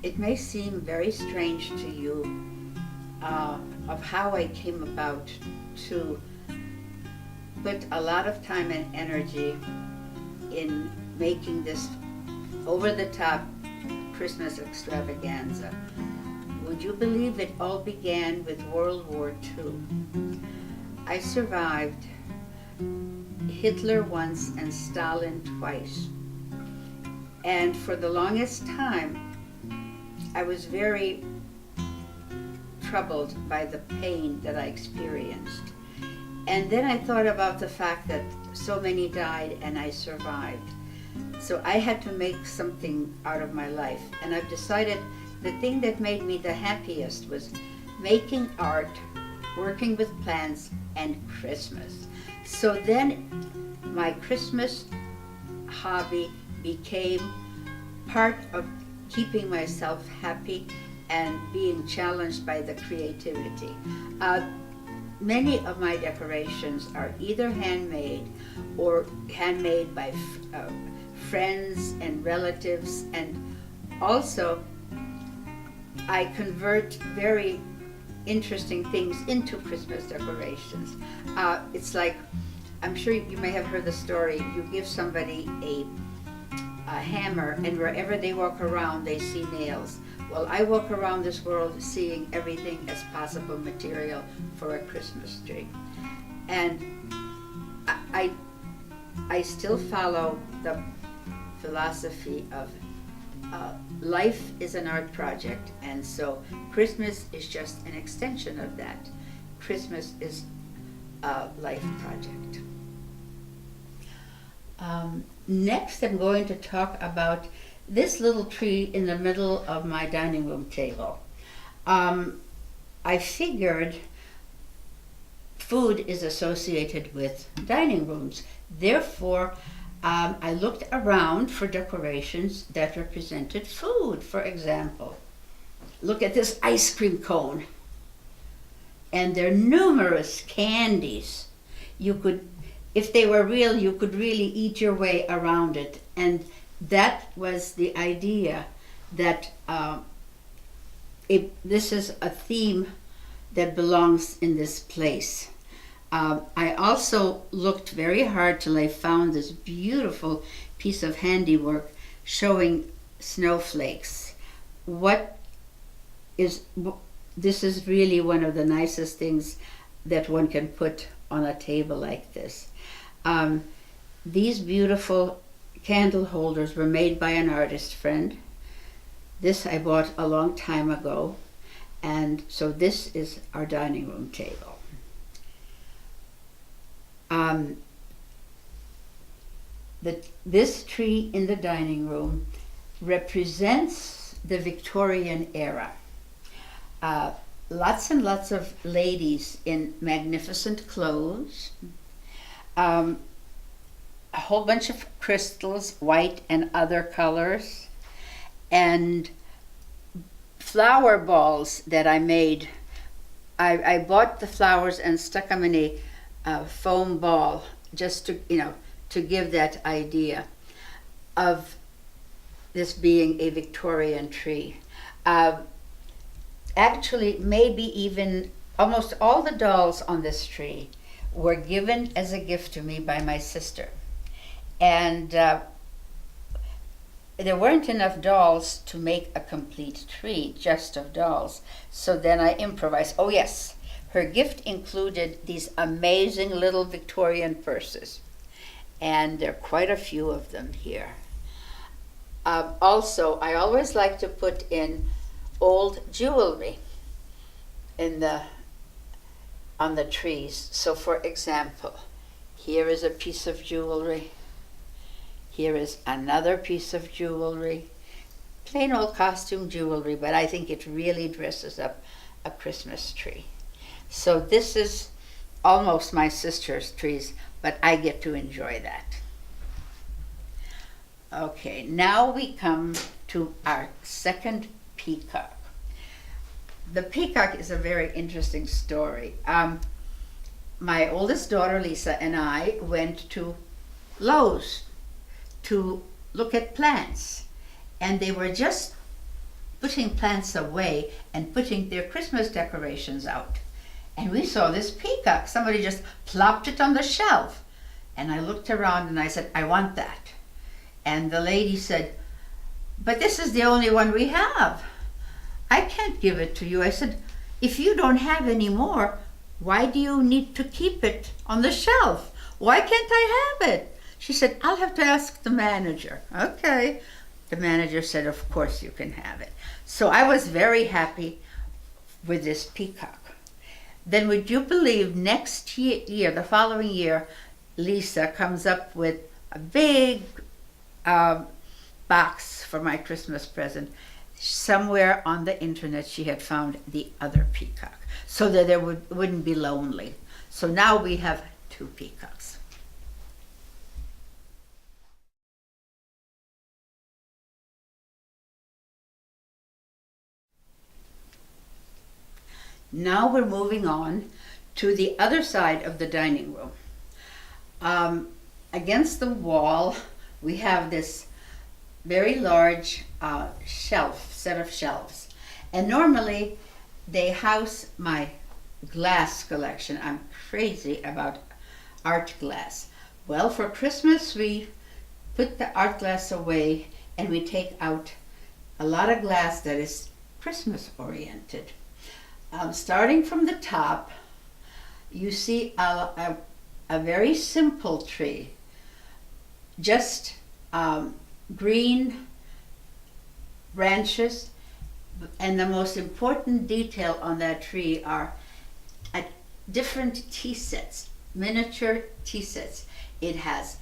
It may seem very strange to you of how I came about to put a lot of time and energy in making this over-the-top Christmas extravaganza. Would you believe it all began with World War II? I survived Hitler once and Stalin twice. And for the longest time, I was very troubled by the pain that I experienced. And then I thought about the fact that so many died and I survived. So I had to make something out of my life. And I've decided the thing that made me the happiest was making art, working with plants, and Christmas. So then my Christmas hobby became part of keeping myself happy and being challenged by the creativity. Many of my decorations are either handmade or handmade by friends and relatives, and also I convert very interesting things into Christmas decorations. It's like, I'm sure you may have heard the story, you give somebody a hammer and wherever they walk around they see nails. Well, I walk around this world seeing everything as possible material for a Christmas tree. And I still follow the philosophy of life is an art project, and so Christmas is just an extension of that. Christmas is a life project. Next, I'm going to talk about this little tree in the middle of my dining room table. I figured food is associated with dining rooms. Therefore, I looked around for decorations that represented food. For example, look at this ice cream cone. And there are numerous candies. You could, if they were real, you could really eat your way around it. And that was the idea that this is a theme that belongs in this place. I also looked very hard till I found this beautiful piece of handiwork showing snowflakes. This is really one of the nicest things that one can put on a table like this. These beautiful candle holders were made by an artist friend. This I bought a long time ago, and so this is our dining room table. This tree in the dining room represents the Victorian era. Lots and lots of ladies in magnificent clothes, a whole bunch of crystals, white and other colors, and flower balls that I made. I bought the flowers and stuck them in a foam ball just to give that idea of this being a Victorian tree. Actually, maybe even almost all the dolls on this tree were given as a gift to me by my sister. And there weren't enough dolls to make a complete tree just of dolls. So then I improvised. Oh yes, her gift included these amazing little Victorian purses. And there are quite a few of them here. Also, I always like to put in old jewelry on the trees. So for example, here is a piece of jewelry. Here is another piece of jewelry. Plain old costume jewelry, but I think it really dresses up a Christmas tree. So this is almost my sister's trees, but I get to enjoy that. Okay, now we come to our second peacock. The peacock is a very interesting story. My oldest daughter, Lisa, and I went to Lowe's to look at plants, and they were just putting plants away and putting their Christmas decorations out. And we saw this peacock. Somebody just plopped it on the shelf. And I looked around and I said, I want that. And the lady said, but this is the only one we have. I can't give it to you. I said, if you don't have any more, why do you need to keep it on the shelf? Why can't I have it? She said, I'll have to ask the manager. Okay. The manager said, of course you can have it. So I was very happy with this peacock. Then would you believe next year, the following year, Lisa comes up with a big box for my Christmas present. Somewhere on the internet she had found the other peacock so that there wouldn't be lonely. So now we have 2 peacocks. Now we're moving on to the other side of the dining room. Against the wall, we have this very large set of shelves. And normally they house my glass collection. I'm crazy about art glass. Well, for Christmas we put the art glass away and we take out a lot of glass that is Christmas oriented. Starting from the top, you see a very simple tree, just green branches, and the most important detail on that tree are different tea sets, miniature tea sets. It has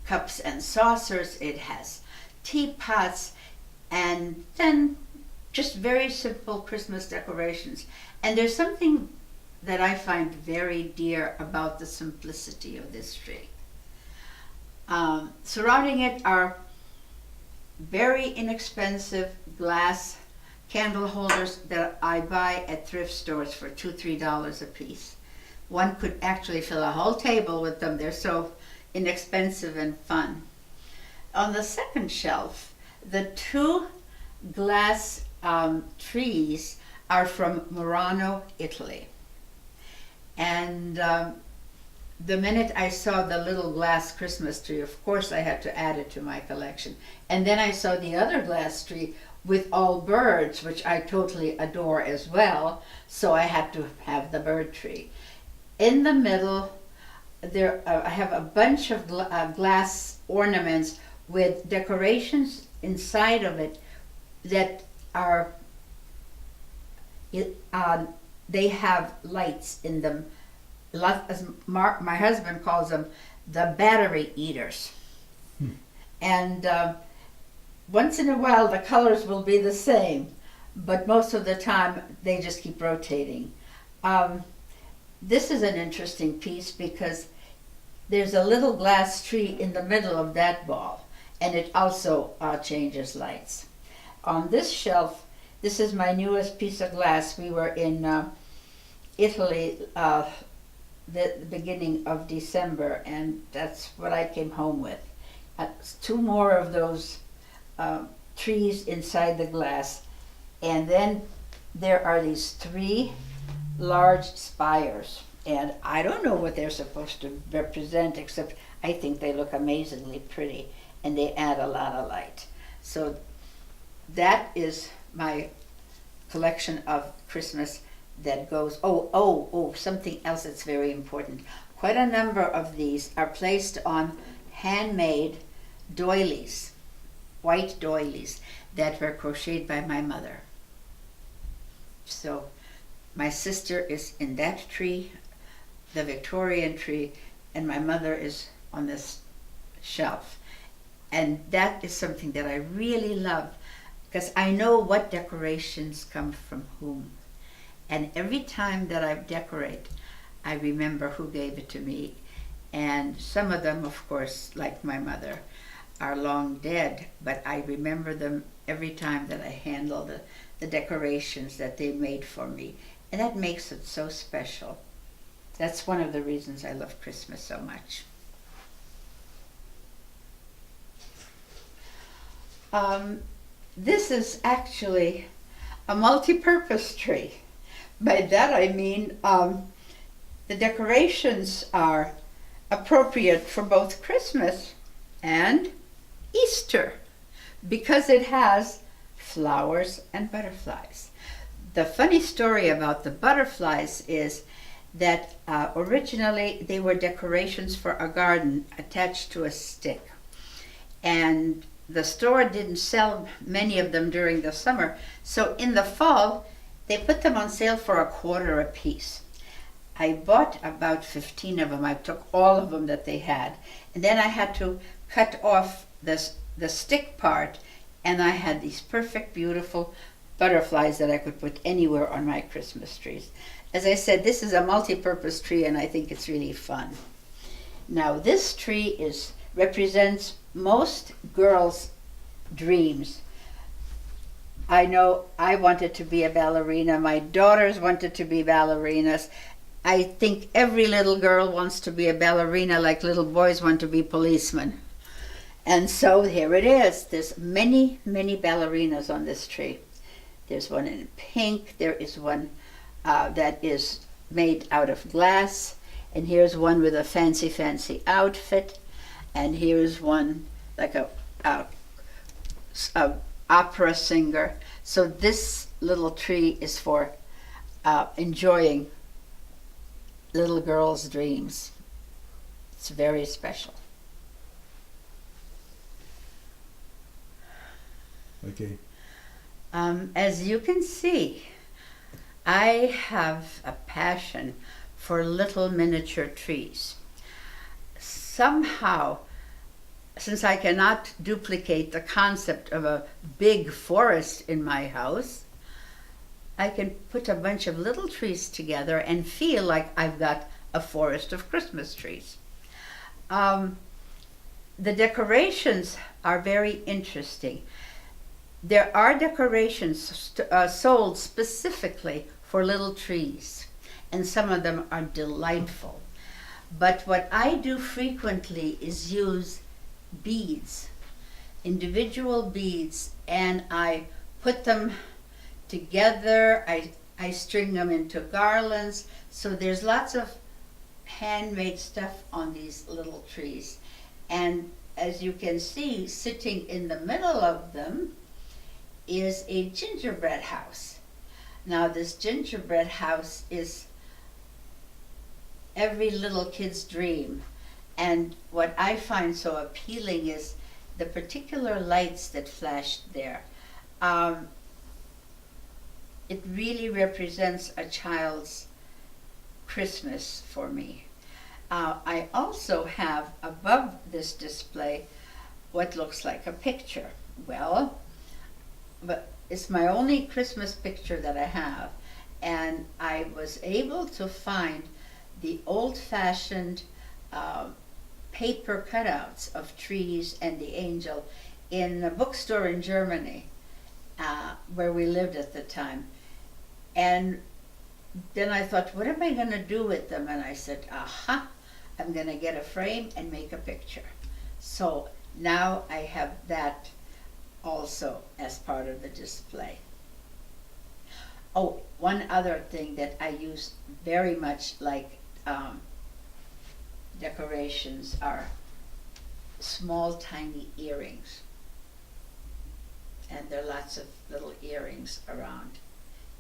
cups and saucers, it has teapots, and then just very simple Christmas decorations. And there's something that I find very dear about the simplicity of this tree. Surrounding it are very inexpensive glass candle holders that I buy at thrift stores for $2-3 a piece. One could actually fill a whole table with them. They're so inexpensive and fun. On the second shelf, the 2 glass trees are from Murano, Italy. And the minute I saw the little glass Christmas tree, of course I had to add it to my collection. And then I saw the other glass tree with all birds, which I totally adore as well, so I had to have the bird tree. In the middle, I have a bunch of glass ornaments with decorations inside of it that are they have lights in them. As my husband calls them, the battery eaters. And once in a while the colors will be the same, but most of the time they just keep rotating. This is an interesting piece because there's a little glass tree in the middle of that ball, and it also changes lights. On this shelf, this is my newest piece of glass. We were in Italy the beginning of December, and that's what I came home with. 2 more of those trees inside the glass, and then there are these 3 large spires, and I don't know what they're supposed to represent, except I think they look amazingly pretty and they add a lot of light. So that is my collection of Christmas that goes, something else that's very important. Quite a number of these are placed on handmade doilies, white doilies that were crocheted by my mother. So my sister is in that tree, the Victorian tree, and my mother is on this shelf. And that is something that I really love, because I know what decorations come from whom. And every time that I decorate, I remember who gave it to me. And some of them, of course, like my mother, are long dead, but I remember them every time that I handle the decorations that they made for me. And that makes it so special. That's one of the reasons I love Christmas so much. This is actually a multi-purpose tree. By that I mean the decorations are appropriate for both Christmas and Easter because it has flowers and butterflies. The funny story about the butterflies is that originally they were decorations for a garden attached to a stick. And the store didn't sell many of them during the summer, so in the fall they put them on sale for $0.25 a piece. I bought about 15 of them. I took all of them that they had, and then I had to cut off the stick part, and I had these perfect, beautiful butterflies that I could put anywhere on my Christmas trees. As I said, this is a multi-purpose tree, and I think it's really fun. Now, this tree represents most girls' dreams. I know I wanted to be a ballerina. My daughters wanted to be ballerinas. I think every little girl wants to be a ballerina like little boys want to be policemen. And so here it is. There's many, many ballerinas on this tree. There's one in pink. There is one that is made out of glass. And here's one with a fancy, fancy outfit. And here's one like a opera singer. So this little tree is for enjoying little girls' dreams. It's very special. Okay. As you can see, I have a passion for little miniature trees. Somehow, since I cannot duplicate the concept of a big forest in my house, I can put a bunch of little trees together and feel like I've got a forest of Christmas trees. The decorations are very interesting. There are decorations sold specifically for little trees, and some of them are delightful. But what I do frequently is use beads, individual beads, and I put them together. I string them into garlands. So there's lots of handmade stuff on these little trees. And as you can see, sitting in the middle of them is a gingerbread house. Now this gingerbread house is every little kid's dream. And what I find so appealing is the particular lights that flashed there. It really represents a child's Christmas for me. I also have above this display what looks like a picture. Well, but it's my only Christmas picture that I have, and I was able to find the old-fashioned paper cutouts of trees and the angel in a bookstore in Germany where we lived at the time. And then I thought, what am I going to do with them? And I said, aha, I'm going to get a frame and make a picture. So now I have that also as part of the display. Oh, one other thing that I use very much like decorations are small, tiny earrings. And there are lots of little earrings around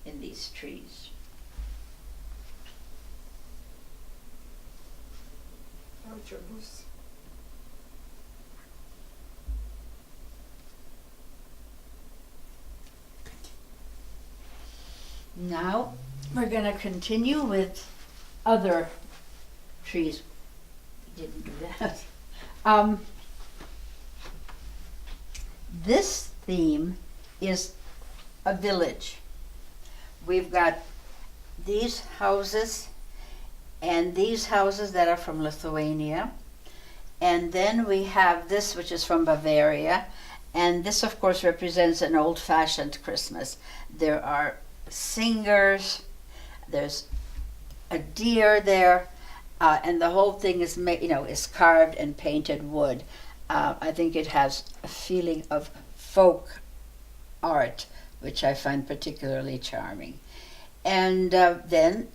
in these trees. Now we're going to continue with other trees. We didn't do that. This theme is a village. We've got these houses and these houses that are from Lithuania. And then we have this, which is from Bavaria. And this, of course, represents an old-fashioned Christmas. There are singers, there's a deer there, and the whole thing is is carved and painted wood. I think it has a feeling of folk art which I find particularly charming. And then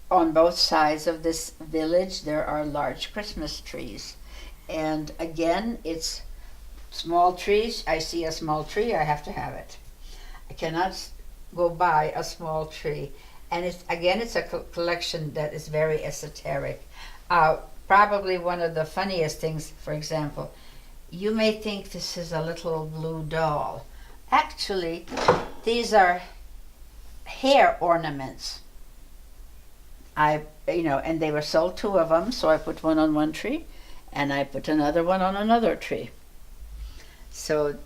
on both sides of this village there are large Christmas trees. And again, it's small trees. I see a small tree, I have to have it. I cannot go by a small tree. And it's a collection that is very esoteric. Probably one of the funniest things, for example, you may think this is a little blue doll. Actually, these are hair ornaments. And they were sold 2 of them, so I put one on one tree, and I put another one on another tree. So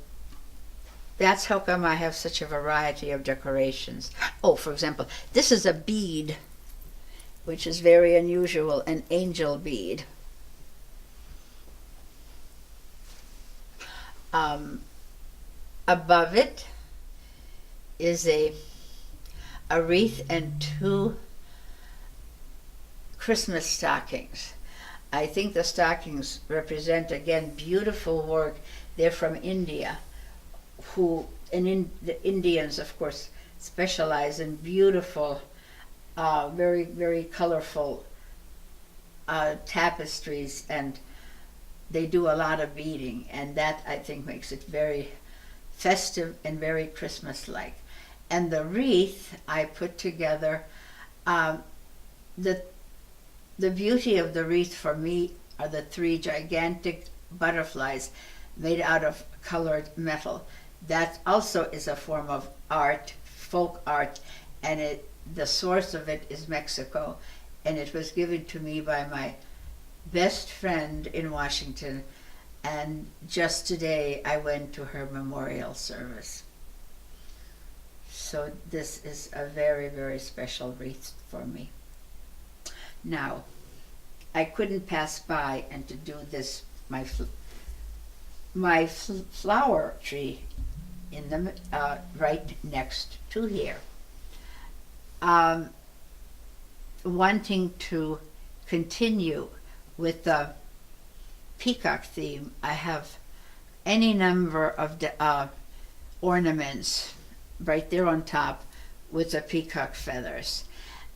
that's how come I have such a variety of decorations. Oh, for example, this is a bead, which is very unusual, an angel bead. Above it is a wreath and 2 Christmas stockings. I think the stockings represent, again, beautiful work. They're from India, the Indians, of course, specialize in beautiful, very, very colorful tapestries, and they do a lot of beading, and that, I think, makes it very festive and very Christmas-like. And the wreath I put together, the beauty of the wreath for me are the 3 gigantic butterflies made out of colored metal. That also is a form of art, folk art, and the source of it is Mexico, and it was given to me by my best friend in Washington, and just today I went to her memorial service. So this is a very, very special wreath for me. Now, I couldn't pass by and to do this, my flower tree in the right next to here. Wanting to continue with the peacock theme, I have any number of ornaments right there on top with the peacock feathers.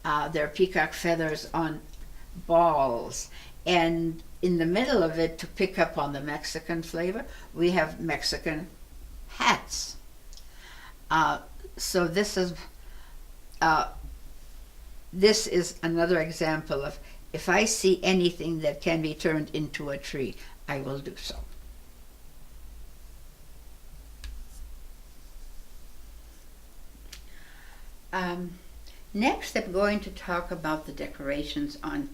There are peacock feathers on balls, and in the middle of it, to pick up on the Mexican flavor, we have Mexican hats. So this is another example of, if I see anything that can be turned into a tree, I will do so. Next, I'm going to talk about the decorations on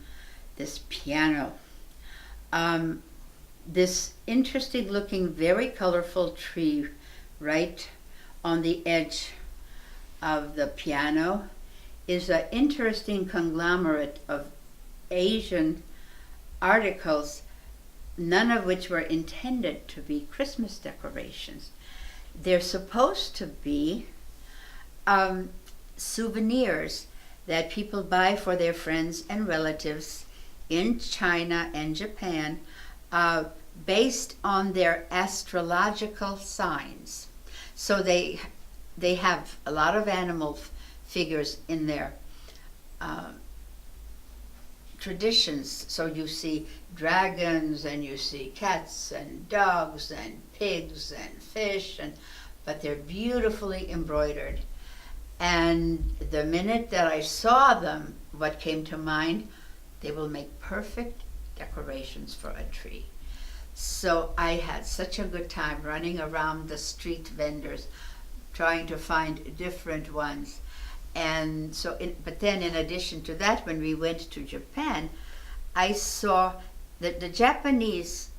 this piano. This interesting looking, very colorful tree right on the edge of the piano is an interesting conglomerate of Asian articles, none of which were intended to be Christmas decorations. They're supposed to be souvenirs that people buy for their friends and relatives in China and Japan, based on their astrological signs. So they have a lot of animal figures in their traditions. So you see dragons, and you see cats and dogs and pigs and fish, but they're beautifully embroidered. And the minute that I saw them, what came to mind, they will make perfect decorations for a tree. So I had such a good time running around the street vendors, trying to find different ones. And so, but then in addition to that, when we went to Japan, I saw that the Japanese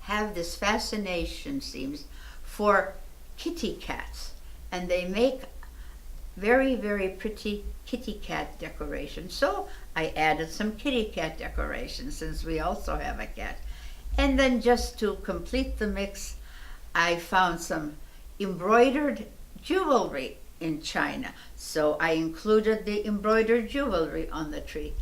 have this fascination, seems, for kitty cats. And they make very, very pretty kitty cat decorations. So I added some kitty cat decorations, since we also have a cat. And then just to complete the mix, I found some embroidered jewelry in China. So I included the embroidered jewelry on the tree.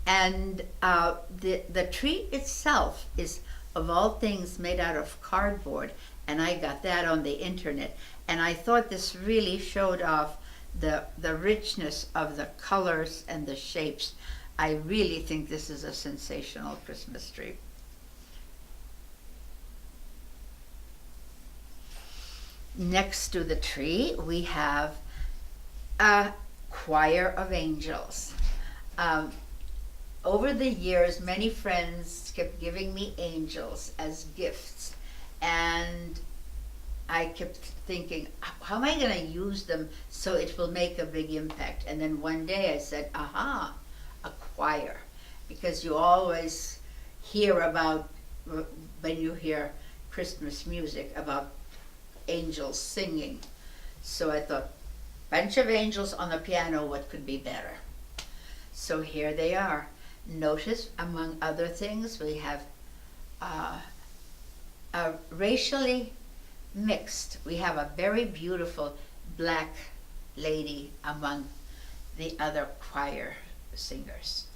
And the tree itself is of all things, made out of cardboard, and I got that on the internet. And I thought this really showed off the richness of the colors and the shapes. I really think this is a sensational Christmas tree. Next to the tree, we have a choir of angels. Over the years, many friends kept giving me angels as gifts, and I kept thinking, how am I going to use them so it will make a big impact? And then one day I said, aha, a choir, because you always hear about, when you hear Christmas music, about angels singing. So I thought, bunch of angels on the piano, what could be better? So here they are. Notice, among other things, we have a racially mixed. We have a very beautiful black lady among the other choir singers.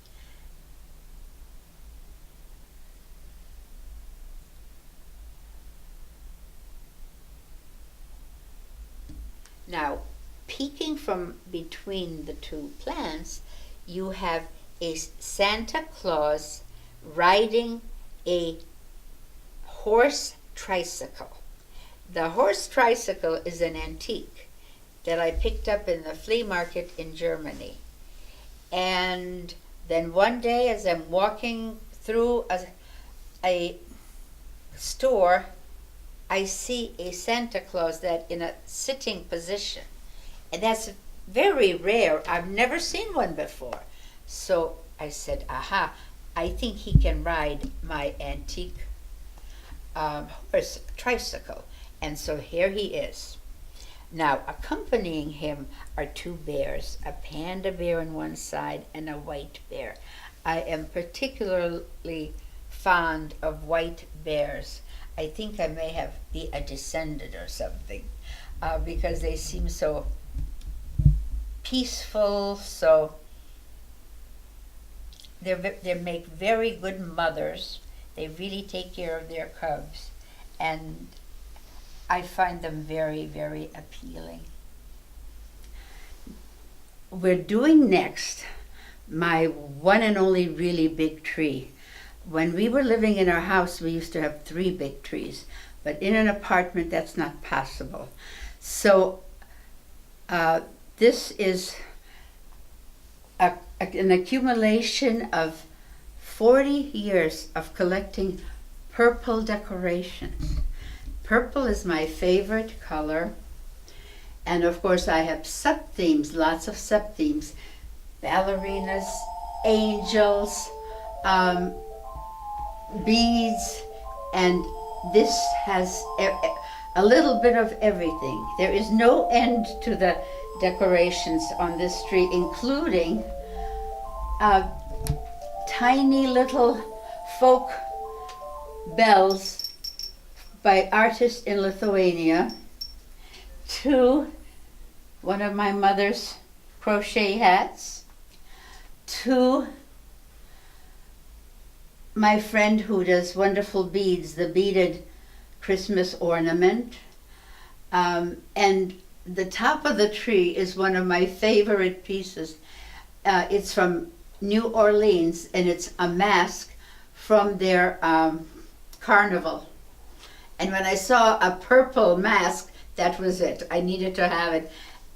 Now, peeking from between the two plants, you have a Santa Claus riding a horse tricycle. The horse tricycle is an antique that I picked up in the flea market in Germany. And then one day, as I'm walking through a store, I see a Santa Claus that in a sitting position. And that's very rare. I've never seen one before. So I said, aha, I think he can ride my antique horse tricycle. And so here he is. Now, accompanying him are two bears, a panda bear on one side and a white bear. I am particularly fond of white bears. I think I may be a descendant or something, because they seem so peaceful, so they make very good mothers. They really take care of their cubs, and I find them very, very appealing. We're doing next my one and only really big tree. When we were living in our house, we used to have 3 big trees, but in an apartment, that's not possible. So this is an accumulation of 40 years of collecting purple decorations. Purple is my favorite color. And of course, I have sub-themes, lots of sub-themes. Ballerinas, angels, beads, and this has a little bit of everything. There is no end to the decorations on this tree, including tiny little folk bells by artists in Lithuania, to one of my mother's crochet hats, to my friend who does wonderful beads, the beaded Christmas ornament. And the top of the tree is one of my favorite pieces. It's from New Orleans, and it's a mask from their carnival. And when I saw a purple mask, that was it. I needed to have it.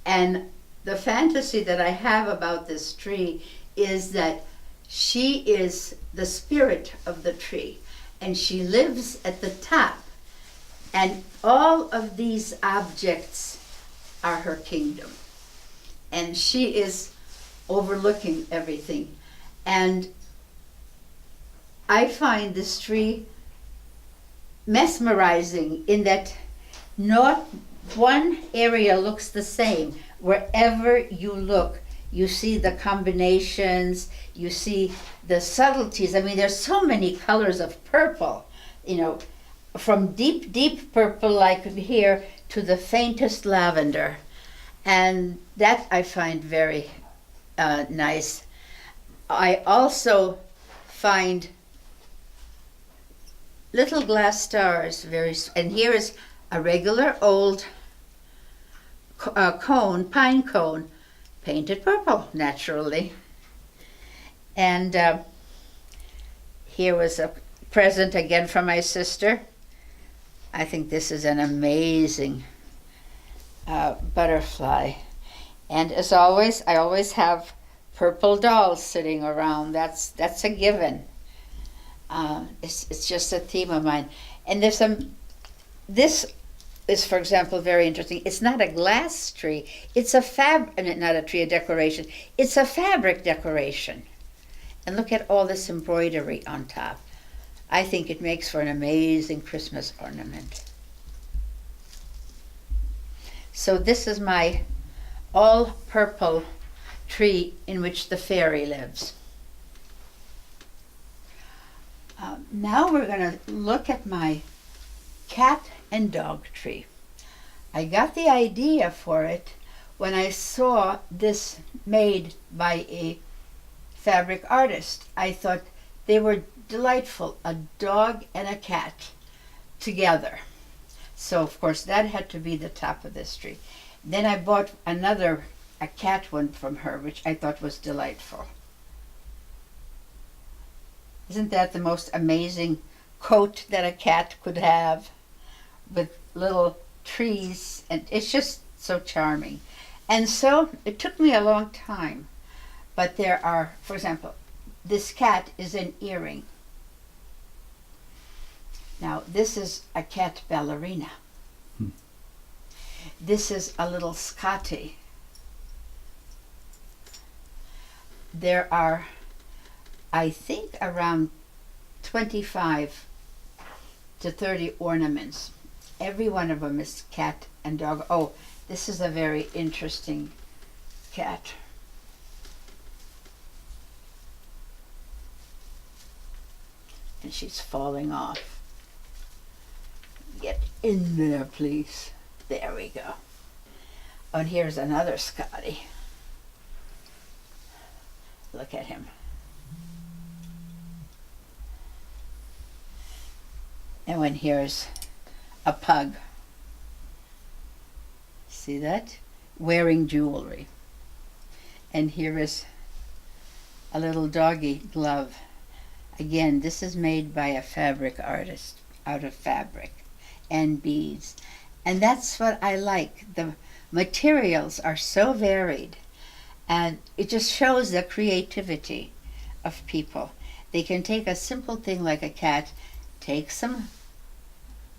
And the fantasy that I have about this tree is that she is the spirit of the tree, and she lives at the top. And all of these objects are her kingdom. And she is overlooking everything. And I find this tree mesmerizing in that not one area looks the same. Wherever you look, you see the combinations, you see the subtleties. I mean, there's so many colors of purple, from deep, deep purple like here to the faintest lavender. And that I find very nice. I also find little glass stars, and here is a regular old cone, pine cone, painted purple, naturally. And here was a present again from my sister. I think this is an amazing butterfly. And as always, I always have purple dolls sitting around. That's a given. It's just a theme of mine. And there's this is, for example, very interesting. It's not a glass tree. It's a not a tree, a decoration. It's a fabric decoration. And look at all this embroidery on top. I think it makes for an amazing Christmas ornament. So this is my all purple tree in which the fairy lives. Now we're going to look at my cat and dog tree. I got the idea for it when I saw this made by a fabric artist. I thought they were delightful, a dog and a cat together. So of course that had to be the top of this tree. Then I bought a cat one from her, which I thought was delightful. Isn't that the most amazing coat that a cat could have, with little trees, and it's just so charming. And so it took me a long time, but there are, for example, this cat is an earring. Now this is a cat ballerina. This is a little Scotty. There are, I think, around 25 to 30 ornaments. Every one of them is cat and dog. Oh, this is a very interesting cat. And she's falling off. Get in there, please. There we go. Oh, and here's another Scotty. Look at him. And when here's a pug. See that? Wearing jewelry. And here is a little doggy glove. Again, this is made by a fabric artist out of fabric and beads. And that's what I like. The materials are so varied, and it just shows the creativity of people. They can take a simple thing like a cat, take some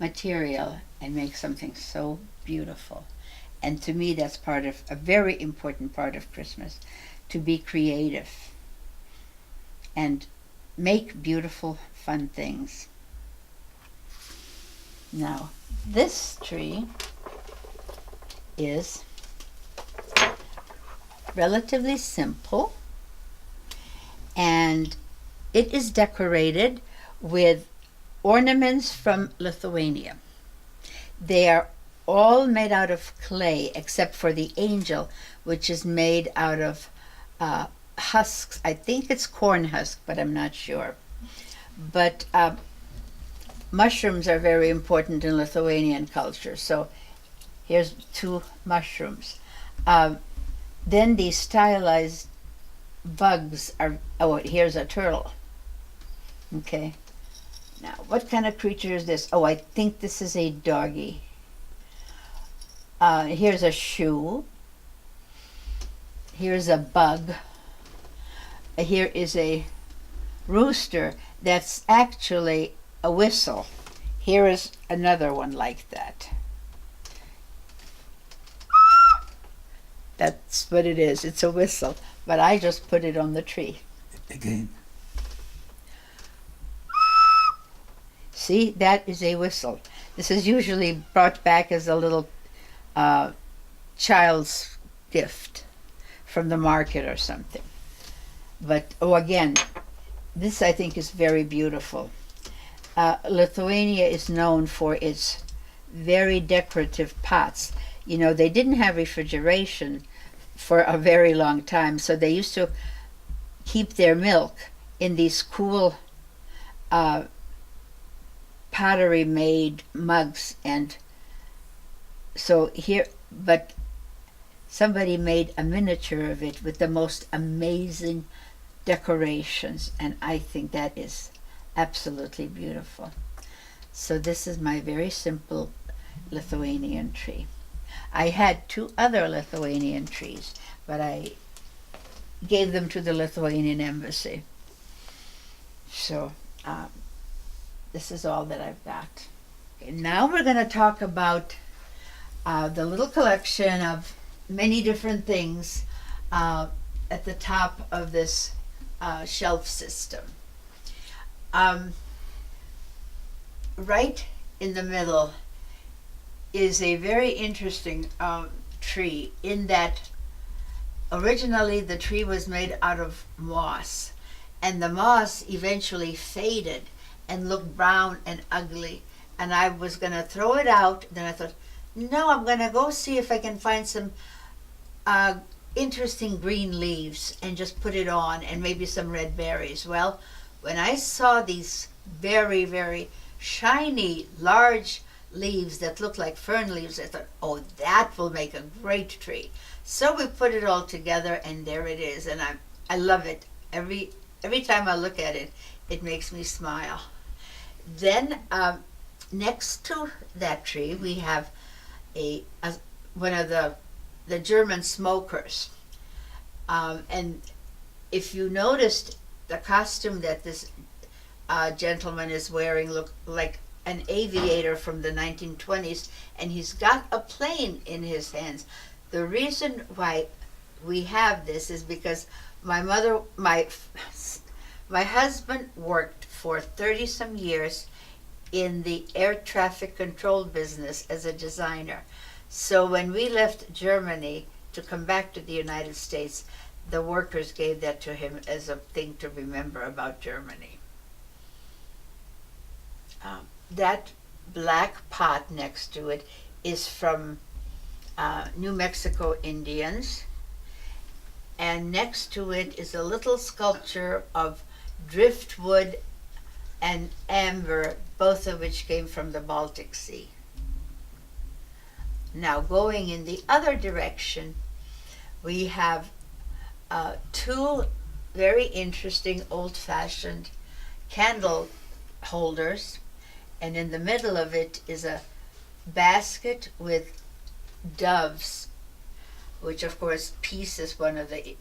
material, and make something so beautiful. And to me, that's part of a very important part of Christmas, to be creative and make beautiful, fun things. Now, this tree is relatively simple, and it is decorated with ornaments from Lithuania. They are all made out of clay except for the angel, which is made out of husks. I think it's corn husk, but I'm not sure. But mushrooms are very important in Lithuanian culture. So here's 2 mushrooms. Then these stylized bugs are, oh, here's a turtle. Okay. Now, what kind of creature is this? Oh, I think this is a doggy. Here's a shoe. Here's a bug. Here is a rooster that's actually a whistle. Here is another one like that. That's what it is. It's a whistle. But I just put it on the tree. Again. See, that is a whistle. This is usually brought back as a little child's gift from the market or something. But, oh, again, this I think is very beautiful. Lithuania is known for its very decorative pots. You know, they didn't have refrigeration for a very long time, so they used to keep their milk in these cool pottery made mugs, and so here, but somebody made a miniature of it with the most amazing decorations, and I think that is absolutely beautiful. So this is my very simple Lithuanian tree. I had 2 other Lithuanian trees, but I gave them to the Lithuanian embassy. So this is all that I've got. Okay, now we're going to talk about the little collection of many different things at the top of this shelf system. Right in the middle is a very interesting tree, in that originally the tree was made out of moss, and the moss eventually faded and looked brown and ugly, and I was going to throw it out. Then I thought, no, I'm going to go see if I can find some interesting green leaves and just put it on, and maybe some red berries. Well, when I saw these very, very shiny, large leaves that look like fern leaves, I thought, oh, that will make a great tree. So we put it all together, and there it is, and I love it. Every time I look at it, it makes me smile. Then next to that tree, we have one of the German smokers, and if you noticed, the costume that this gentleman is wearing look like an aviator from the 1920s, and he's got a plane in his hands. The reason why we have this is because my husband worked for 30-some years in the air traffic control business as a designer. So when we left Germany to come back to the United States, the workers gave that to him as a thing to remember about Germany. That black pot next to it is from New Mexico Indians, and next to it is a little sculpture of driftwood and amber, both of which came from the Baltic Sea. Now, going in the other direction, we have 2 very interesting old-fashioned candle holders, and in the middle of it is a basket with doves, which of course peace is one of the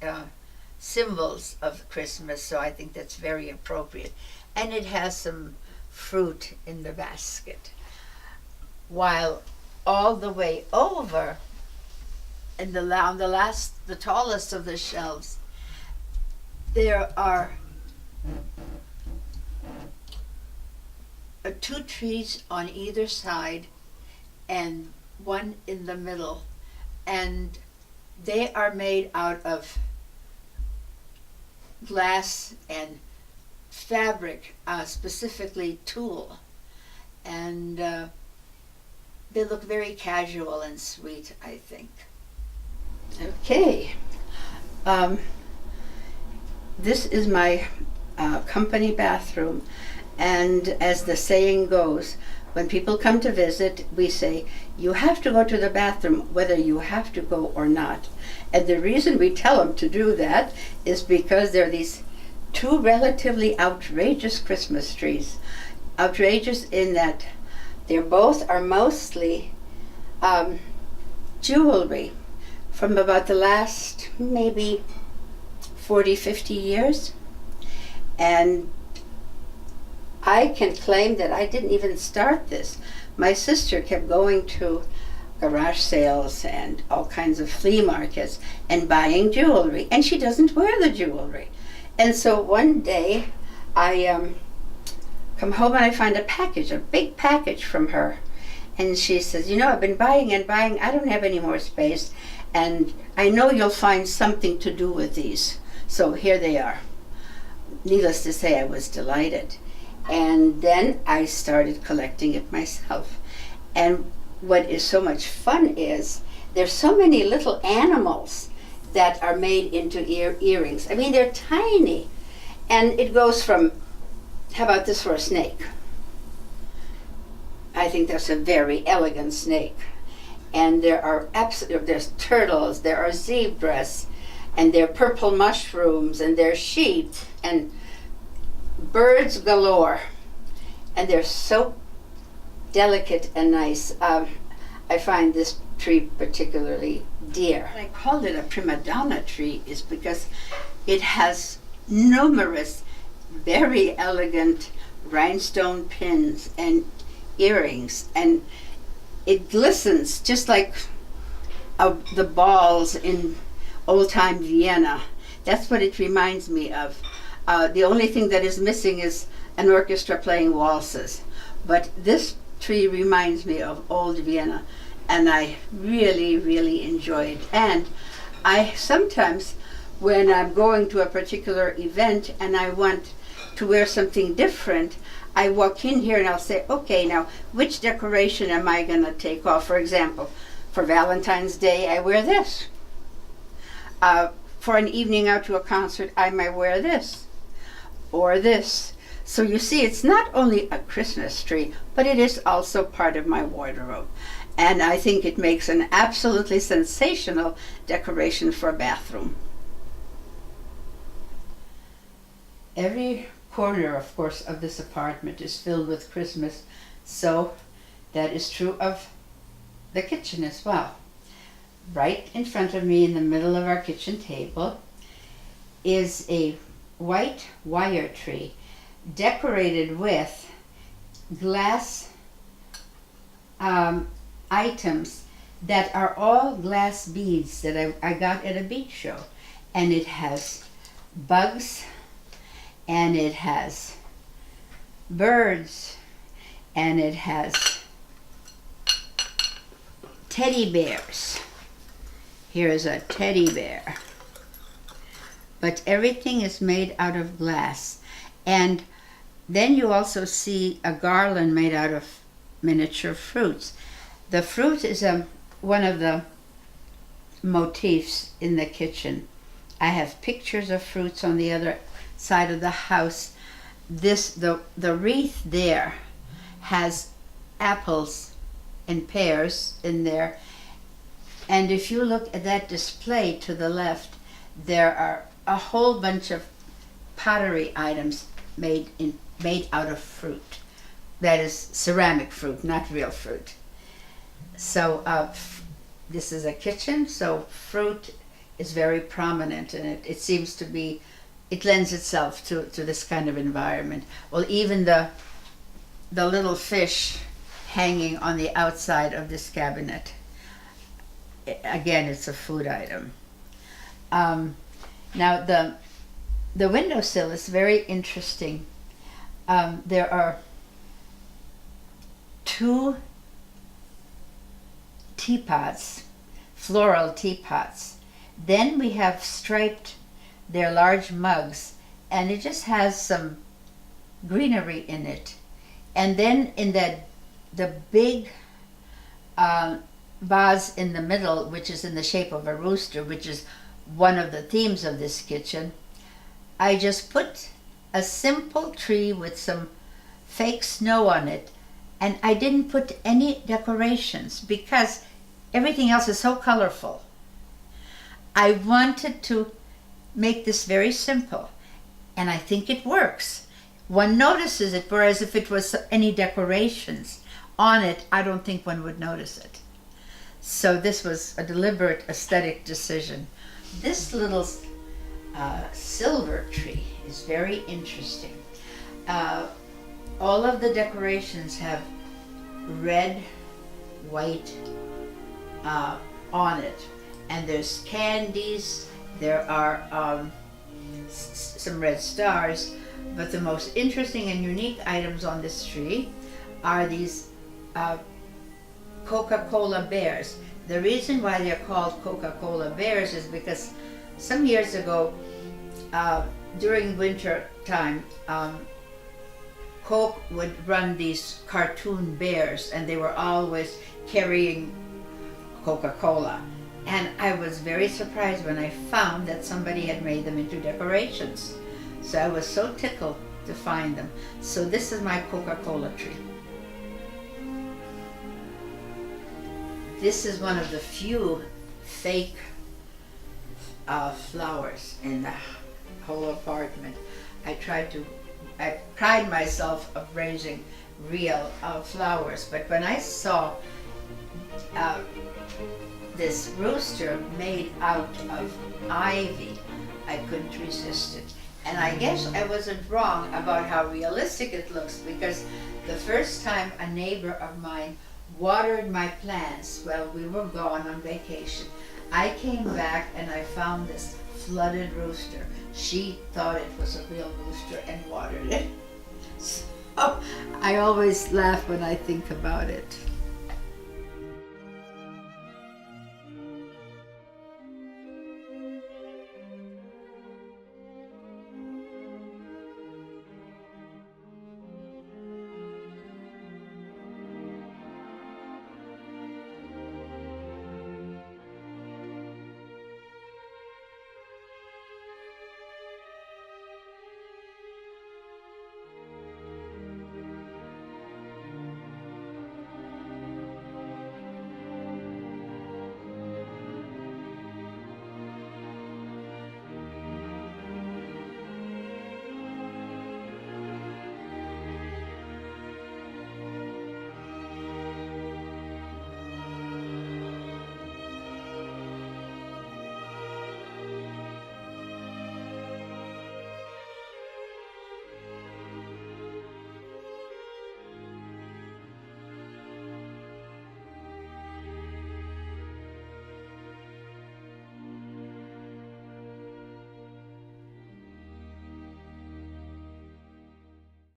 symbols of Christmas, so I think that's very appropriate. And it has some fruit in the basket. While all the way over, and the tallest of the shelves, there are 2 trees on either side and one in the middle, and they are made out of glass and fabric, specifically tulle, and they look very casual and sweet, I think. Okay, this is my company bathroom, and as the saying goes, when people come to visit, we say, you have to go to the bathroom whether you have to go or not. And the reason we tell them to do that is because there are these 2 relatively outrageous Christmas trees. Outrageous in that they both are mostly jewelry from about the last maybe 40, 50 years. And I can claim that I didn't even start this. My sister kept going to garage sales and all kinds of flea markets and buying jewelry, and she doesn't wear the jewelry. And so one day I come home and I find a big package from her, and she says, I've been buying and buying, I don't have any more space, and I know you'll find something to do with these. So here they are. Needless to say, I was delighted. And then I started collecting it myself. And what is so much fun is there's so many little animals that are made into earrings. I mean, they're tiny. And it goes from, how about this for a snake? I think that's a very elegant snake. And there's turtles, there are zebras, and there are purple mushrooms, and there are sheep, and birds galore. And they're so delicate and nice. I find this tree particularly dear. I called it a prima donna tree is because it has numerous very elegant rhinestone pins and earrings, and it glistens just like the balls in old-time Vienna. That's what it reminds me of. The only thing that is missing is an orchestra playing waltzes. But this tree reminds me of old Vienna, and I really, really enjoy it. And I sometimes, when I'm going to a particular event and I want to wear something different, I walk in here and I'll say, okay, now which decoration am I going to take off? For example, for Valentine's Day, I wear this. For an evening out to a concert, I might wear this or this. So you see, it's not only a Christmas tree, but it is also part of my wardrobe. And I think it makes an absolutely sensational decoration for a bathroom. Every corner, of course, of this apartment is filled with Christmas, so that is true of the kitchen as well. Right in front of me, in the middle of our kitchen table, is a white wire tree decorated with glass items that are all glass beads that I got at a beach show. And it has bugs, and it has birds, and it has teddy bears. Here is a teddy bear. But everything is made out of glass. And then you also see a garland made out of miniature fruits. The fruit is one of the motifs in the kitchen. I have pictures of fruits on the other side of the house. The wreath there has apples and pears in there. And if you look at that display to the left, there are a whole bunch of pottery items made out of fruit. That is ceramic fruit, not real fruit. So this is a kitchen, so fruit is very prominent, and it seems to be, it lends itself to this kind of environment. Well, even the little fish hanging on the outside of this cabinet, again, it's a food item. Now the windowsill is very interesting. There are 2 teapots, floral teapots. Then we have striped their large mugs, and it just has some greenery in it. And then in the big vase in the middle, which is in the shape of a rooster, which is one of the themes of this kitchen, I just put a simple tree with some fake snow on it, and I didn't put any decorations because everything else is so colorful. I wanted to make this very simple, and I think it works. One notices it, whereas if it was any decorations on it, I don't think one would notice it. So this was a deliberate aesthetic decision. This little silver tree is very interesting. All of the decorations have red, white on it, and there's candies, there are some red stars, but the most interesting and unique items on this tree are these Coca-Cola bears. The reason why they're called Coca-Cola bears is because some years ago, during winter time, Coke would run these cartoon bears, and they were always carrying Coca-Cola. And I was very surprised when I found that somebody had made them into decorations. So I was so tickled to find them. So this is my Coca-Cola tree. This is one of the few fake flowers in the whole apartment. I pride myself of raising real flowers, but when I saw this rooster made out of ivy, I couldn't resist it. And I guess I wasn't wrong about how realistic it looks, because the first time a neighbor of mine watered my plants while we were gone on vacation, I came back and I found this flooded rooster. She thought it was a real rooster and watered it. So I always laugh when I think about it.